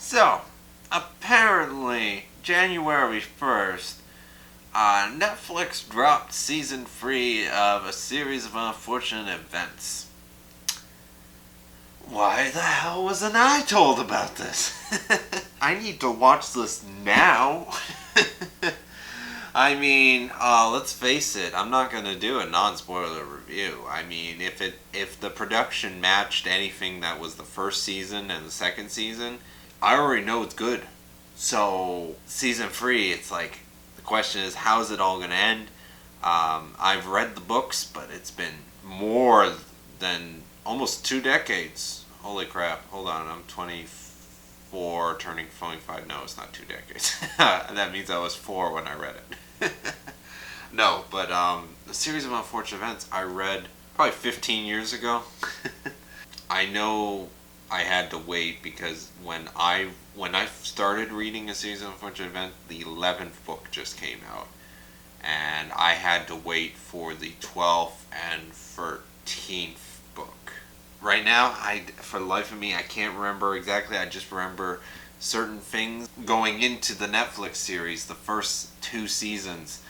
So, apparently, January 1st, Netflix dropped season 3 of a series of unfortunate events. Why the hell wasn't I told about this? I need to watch this now. I mean, let's face it. I'm not gonna do a non-spoiler review. I mean, if the production matched anything that was the first season and the second season, I already know it's good. So season 3, it's like the question is, how is it all gonna end? I've read the books, but it's been more than almost 2 decades. Holy crap! Hold on, I'm 24, turning 25. No, it's not 2 decades. That means I was 4 when I read it. No, but the series of unfortunate events I read probably 15 years ago. I know I had to wait because when I started reading a series of unfortunate events, the 11th book just came out, and I had to wait for the 12th and 13th book. Right now, for the life of me, I can't remember exactly. I just remember certain things going into the Netflix series, the first 2 seasons.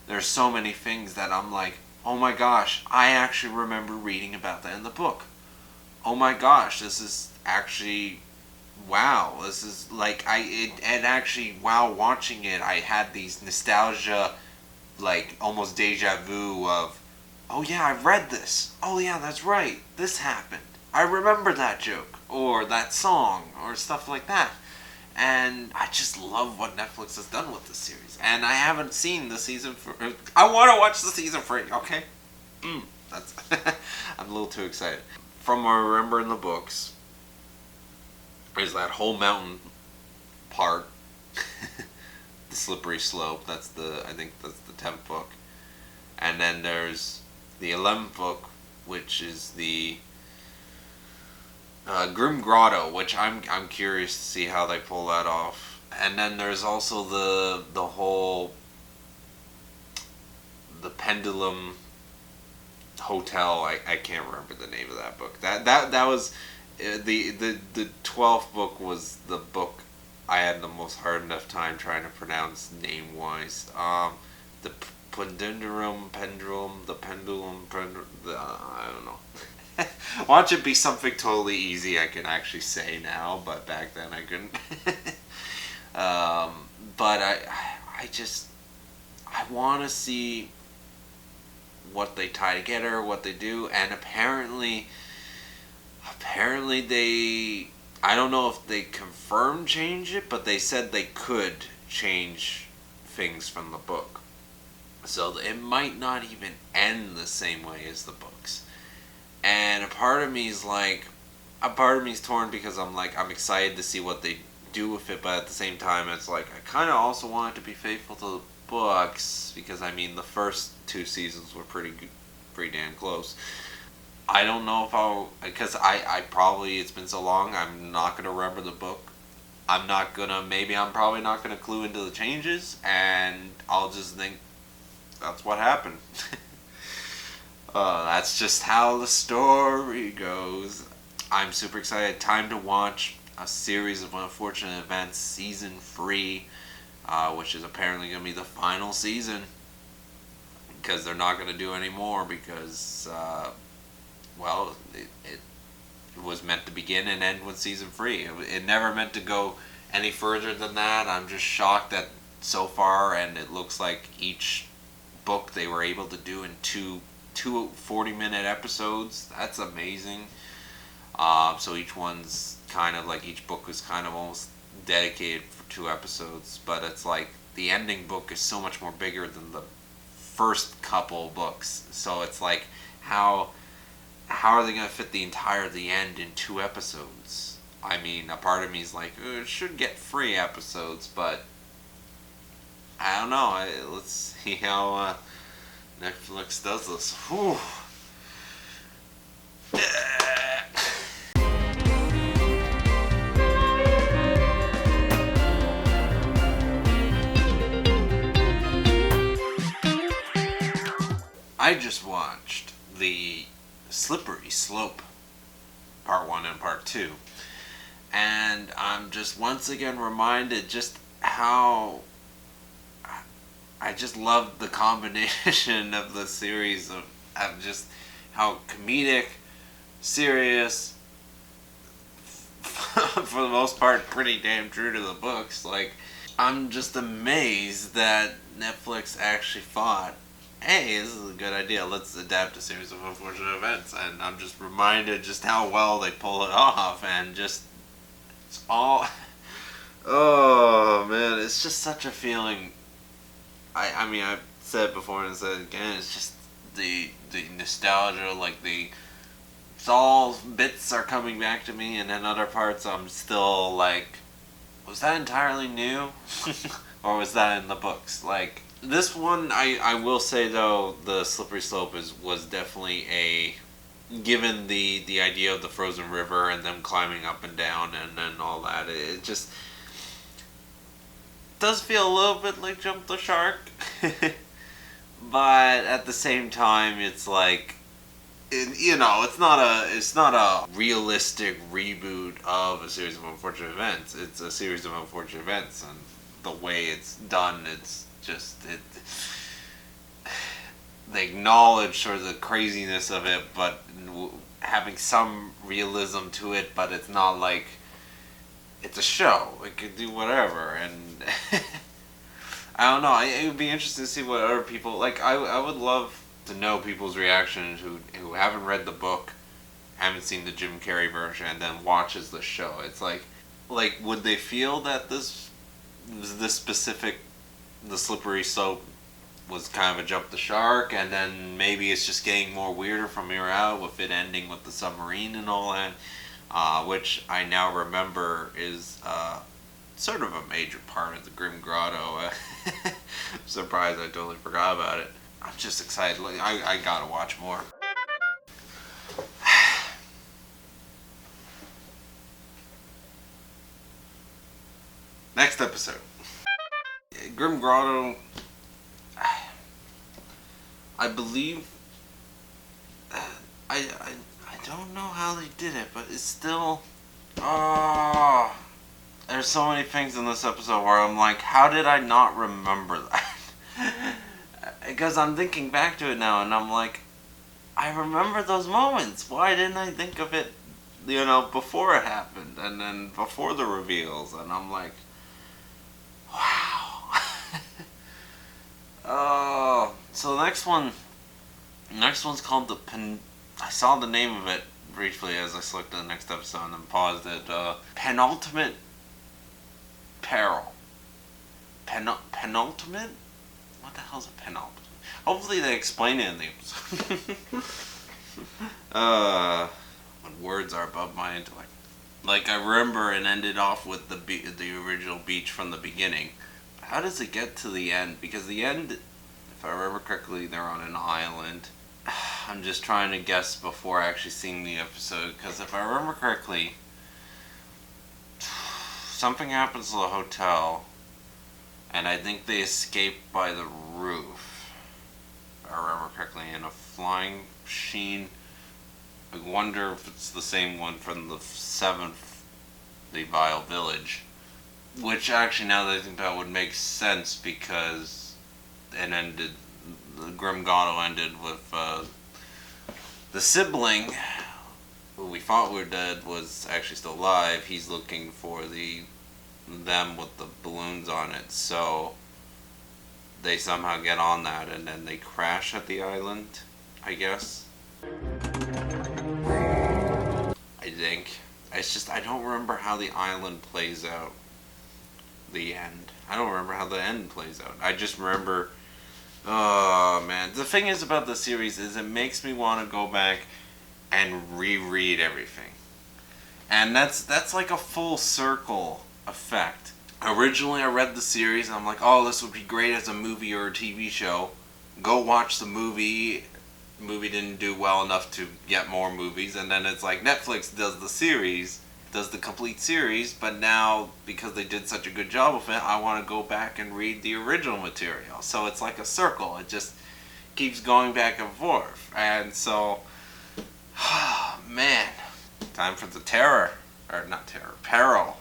There's so many things that I'm like, oh my gosh, I actually remember reading about that in the book. Oh my gosh, this is actually, wow. This is like, and actually, while watching it, I had these nostalgia, like almost deja vu of, oh yeah, I've read this. Oh yeah, that's right. This happened. I remember that joke or that song or stuff like that. And I just love what Netflix has done with this series. And I haven't seen the season for. I want to watch the season 3. Okay, that's. I'm a little too excited. From what I remember in the books, is that whole mountain part, the slippery slope. I think that's the 10th book, and then there's the 11th book, which is the Grim Grotto, which I'm curious to see how they pull that off. And then there's also the whole the Pendulum Hotel. I can't remember the name of that book. That was the 12th book was the book I had the most hard enough time trying to pronounce name wise. The Pendulum, I don't know. Watch it be something totally easy I can actually say now, but back then I couldn't. But I want to see what they tie together, what they do, and apparently they, I don't know if they confirmed change it, but they said they could change things from the book. So it might not even end the same way as the books. And a part of me is torn because I'm excited to see what they do with it, but at the same time, it's like, I kind of also want it to be faithful to the books, because I mean, the first 2 seasons were pretty damn close. I don't know if because I probably, it's been so long, I'm not going to remember the book. I'm probably not going to clue into the changes, and I'll just think, that's what happened. That's just how the story goes. I'm super excited. Time to watch a series of unfortunate events, season 3, which is apparently going to be the final season, because they're not going to do any more because, it was meant to begin and end with season 3. It never meant to go any further than that. I'm just shocked that so far, and it looks like each book they were able to do in two 40-minute episodes. That's amazing. So each book is kind of almost dedicated for 2 episodes, but it's like the ending book is so much more bigger than the first couple books. So it's like, how are they going to fit the end in 2 episodes? I mean, a part of me is like, it should get 3 episodes, but I don't know. Let's see how Netflix does this. Whew. I just watched the Slippery Slope Part 1 and Part 2. And I'm just once again reminded just how I just love the combination of the series of just how comedic, serious, for the most part, pretty damn true to the books. Like, I'm just amazed that Netflix actually thought, hey, this is a good idea. Let's adapt a series of unfortunate events. And I'm just reminded just how well they pull it off. And just, it's all, oh man, it's just such a feeling. I mean, I've said it before and said it again, it's just the nostalgia, like it's all bits are coming back to me, and then other parts I'm still like, was that entirely new? Or was that in the books? Like, this one, I will say though, the Slippery Slope was definitely given the idea of the frozen river and them climbing up and down and then all that, it just does feel a little bit like Jump the Shark. But at the same time, it's like, it's not a realistic reboot of a series of unfortunate events. It's a series of unfortunate events, and the way it's done, it's just they acknowledge sort of the craziness of it, but having some realism to it. But it's not like it's a show. It could do whatever, and I don't know. It would be interesting to see what other people like. I would love to know people's reactions who haven't read the book, haven't seen the Jim Carrey version, and then watches the show. It's like would they feel that this specific the Slippery Slope was kind of a Jump the Shark, and then maybe it's just getting more weirder from here out with it ending with the submarine and all that, which I now remember is sort of a major part of the Grim Grotto. I'm surprised I totally forgot about it. I'm just excited. Like, I gotta watch more. Next episode. Grim Grotto, I believe, I don't know how they did it, but it's still, oh, there's so many things in this episode where I'm like, how did I not remember that? Because I'm thinking back to it now, and I'm like, I remember those moments. Why didn't I think of it, before it happened, and then before the reveals? And I'm like, wow. Oh, so the next one's called I saw the name of it briefly as I selected the next episode and then paused it. Penultimate Peril. Penultimate? What the hell's a penultimate? Hopefully they explain it in the episode. When words are above my intellect. Like, I remember it ended off with the original beach from the beginning. How does it get to the end? Because the end, if I remember correctly, they're on an island. I'm just trying to guess before actually seeing the episode, because if I remember correctly, something happens to the hotel, and I think they escape by the roof, if I remember correctly, in a flying machine. I wonder if it's the same one from the 7th, the Vile Village. Which actually, now that I think that would make sense, because it ended, the Grim Grotto ended with the sibling, who we thought were dead, was actually still alive. He's looking for them with the balloons on it, so they somehow get on that, and then they crash at the island, I guess. I think. It's just, I don't remember how the island plays out. The end. I don't remember how the end plays out. I just remember, oh man. The thing is about the series is it makes me want to go back and reread everything. And that's like a full circle effect. Originally I read the series and I'm like, oh, this would be great as a movie or a TV show. Go watch the movie. Movie didn't do well enough to get more movies, and then it's like Netflix does the complete series, but now because they did such a good job with it, I want to go back and read the original material. So it's like a circle. It just keeps going back and forth. And so, man, time for the terror. Or not terror, peril.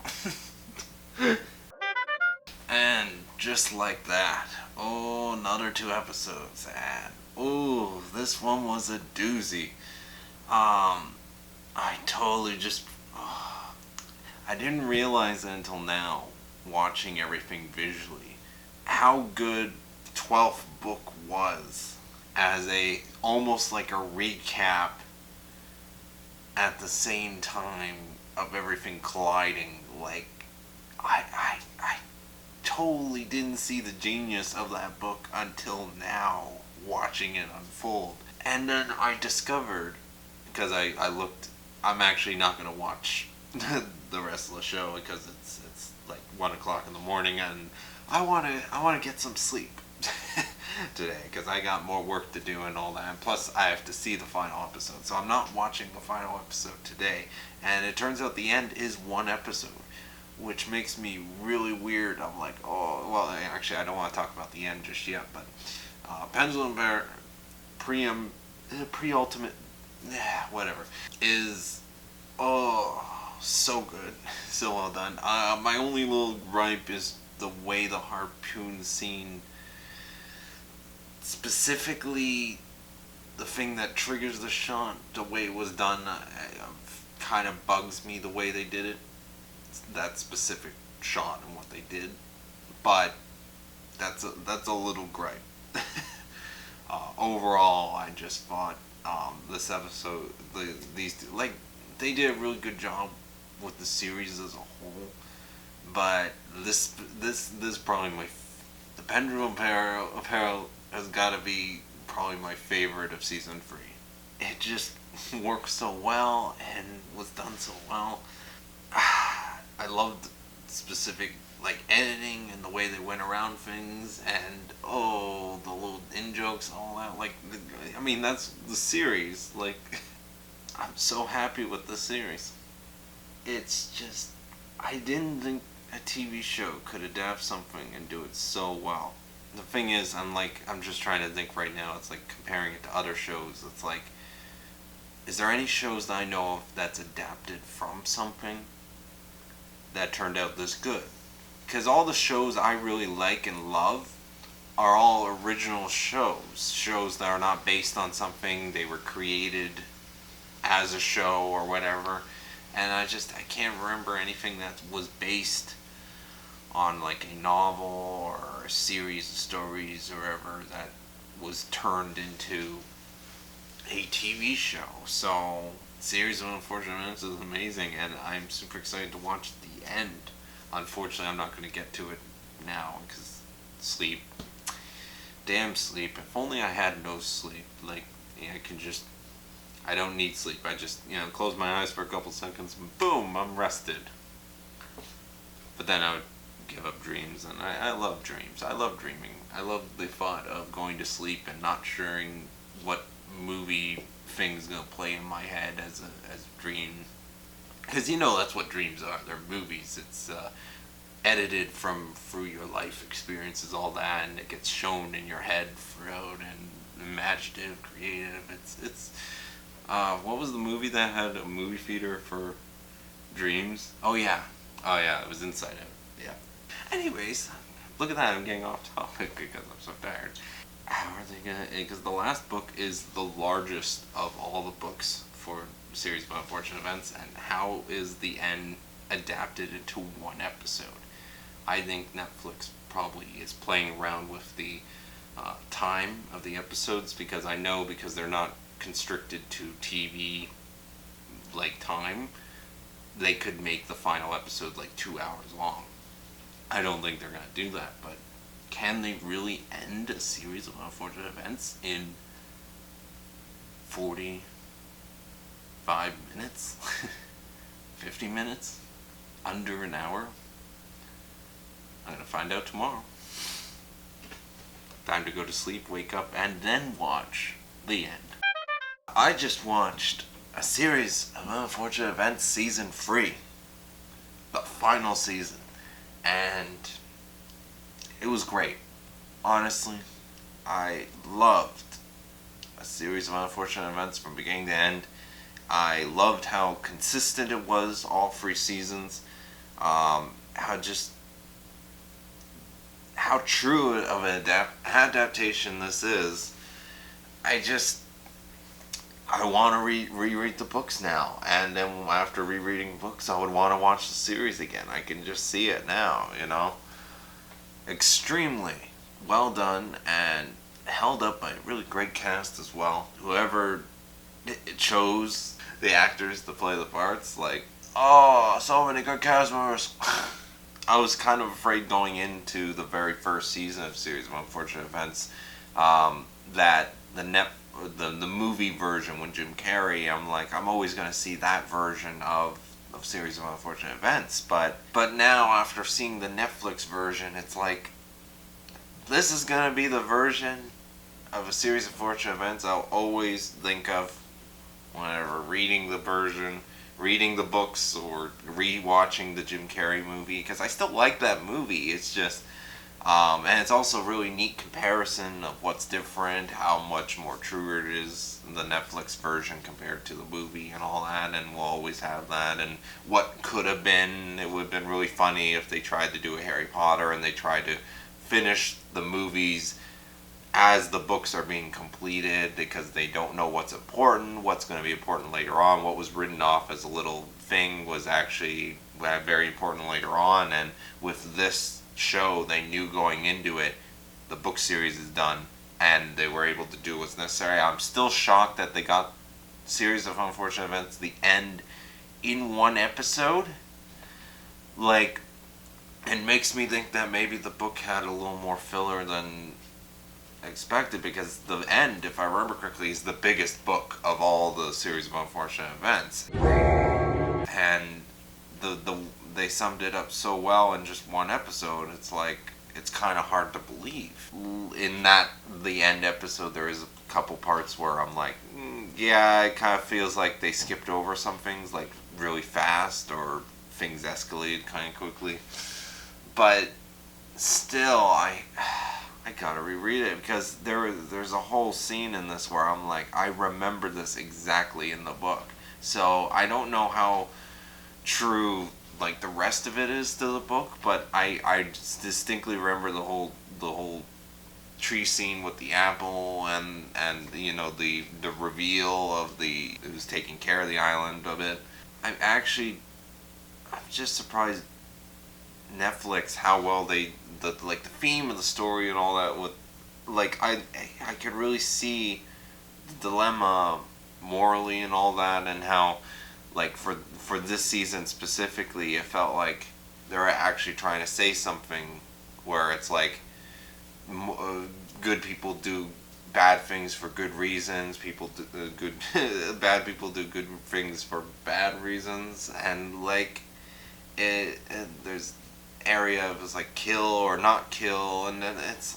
And just like that, oh, another 2 episodes, and oh, this one was a doozy. I totally just, I didn't realize it until now, watching everything visually, how good the 12th book was as a almost like a recap at the same time of everything colliding. Like, I totally didn't see the genius of that book until now, watching it unfold. And then I discovered, because I looked, I'm actually not going to watch the rest of the show because it's like 1 o'clock in the morning, and I want to get some sleep today because I got more work to do and all that. And plus, I have to see the final episode, so I'm not watching the final episode today. And it turns out the end is 1 episode, which makes me really weird. I'm like, oh, well, actually, I don't want to talk about the end just yet, but Pendulum Bear pre-ultimate, whatever, is, oh, so good, so well done. My only little gripe is the way the harpoon scene, specifically the thing that triggers the shot, the way it was done, kind of bugs me the way they did it. That specific shot and what they did, but that's a little gripe. Overall, I just thought this episode, like, they did a really good job with the series as a whole, but this probably the Pendulum Apparel has got to be probably my favorite of season 3. It just works so well and was done so well. I loved specific, like, editing and the way they went around things, and oh, the little in jokes, all that. Like, I mean, that's the series. Like, I'm so happy with the series. It's just, I didn't think a TV show could adapt something and do it so well. The thing is, I'm just trying to think right now. It's like comparing it to other shows. It's like, is there any shows that I know of that's adapted from something that turned out this good? Because all the shows I really like and love are all original shows that are not based on something. They were created as a show or whatever, and I can't remember anything that was based on like a novel or a series of stories or whatever that was turned into a TV show. So, Series of Unfortunate Events is amazing, and I'm super excited to watch the end. Unfortunately, I'm not going to get to it now because sleep. Damn sleep. If only I had no sleep. Like, I can just, I don't need sleep. I just, close my eyes for a couple seconds and boom, I'm rested. But then I would give up dreams, and I love dreams. I love dreaming. I love the thought of going to sleep and not sure what movie thing's gonna play in my head as a dream, because that's what dreams are. They're movies. It's edited through your life experiences, all that, and it gets shown in your head throughout, and imaginative, creative. It's what was the movie that had a movie theater for dreams? Oh yeah, it was Inside Out. Yeah. Anyways, look at that. I'm getting off topic because I'm so tired. How are they gonna? Because the last book is the largest of all the books for Series of Unfortunate Events, and how is the end adapted into 1 episode? I think Netflix probably is playing around with the time of the episodes, because they're not constricted to TV like time, they could make the final episode like 2 hours long. I don't think they're gonna do that, but can they really end a series of unfortunate events in 45 minutes? 50 minutes? Under an hour? I'm gonna find out tomorrow. Time to go to sleep, wake up, and then watch the end. I just watched a series of unfortunate events season 3. The final season. And it was great. Honestly, I loved a series of unfortunate events from beginning to end. I loved how consistent it was all 3 seasons. How true of an adaptation this is. I just I want to reread the books now, and then after rereading books, I would want to watch the series again. I can just see it now, Extremely well done and held up by a really great cast as well. Whoever chose the actors to play the parts, so many good cast members. I was kind of afraid going into the very first season of Series of Unfortunate Events that the movie version with Jim Carrey, I'm always going to see that version of Series of Unfortunate Events. But now, after seeing the Netflix version, it's like, this is going to be the version of A Series of Unfortunate Events I'll always think of whenever reading the books, or re-watching the Jim Carrey movie, because I still like that movie. It's just, and it's also a really neat comparison of what's different, how much more truer it is, the Netflix version compared to the movie and all that, and we'll always have that, and what could have been. It would have been really funny if they tried to do a Harry Potter and they tried to finish the movies as the books are being completed, because they don't know what's going to be important later on. What was written off as a little thing was actually very important later on, and with this show, they knew going into it, the book series is done, and they were able to do what's necessary. I'm still shocked that they got Series of Unfortunate Events, the end, in one episode. It makes me think that maybe the book had a little more filler than expected, because the end, if I remember correctly, is the biggest book of all the Series of Unfortunate Events, and they summed it up so well in just one episode. It's kind of hard to believe. In the end episode, there is a couple parts where I'm like, yeah, it kind of feels like they skipped over some things really fast, or things escalated kind of quickly. But still, I gotta reread it, because there's a whole scene in this where I'm like, I remember this exactly in the book. So I don't know how true the rest of it is to the book, but I distinctly remember the whole tree scene with the apple, and the reveal of who's taking care of the island of it. I'm just surprised Netflix, how well the theme of the story and all that, with I could really see the dilemma morally and all that, and how for this season specifically, it felt like they're actually trying to say something where it's good people do bad things for good reasons, bad people do good things for bad reasons, and there's area of kill or not kill, and then it's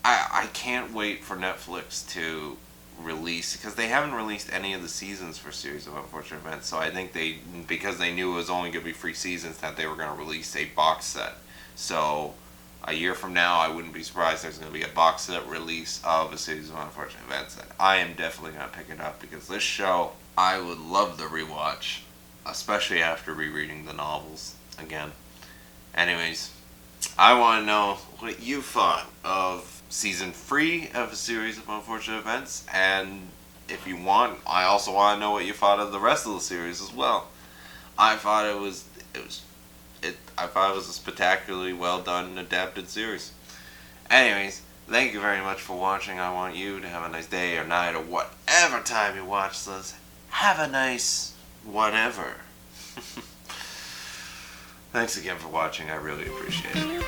I can't wait for Netflix to release, because they haven't released any of the seasons for Series of Unfortunate Events. So I think because they knew it was only going to be 3 seasons, that they were going to release a box set. So a year from now, I wouldn't be surprised there's going to be a box set release of A Series of Unfortunate Events. And I am definitely going to pick it up, because this show I would love to rewatch, especially after rereading the novels again. Anyways, I want to know what you thought of Season 3 of A Series of Unfortunate Events, and if you want, I also want to know what you thought of the rest of the series as well. I thought it was a spectacularly well done adapted series. Anyways, thank you very much for watching. I want you to have a nice day or night, or whatever time you watch this. Have a nice whatever. Thanks again for watching. I really appreciate it.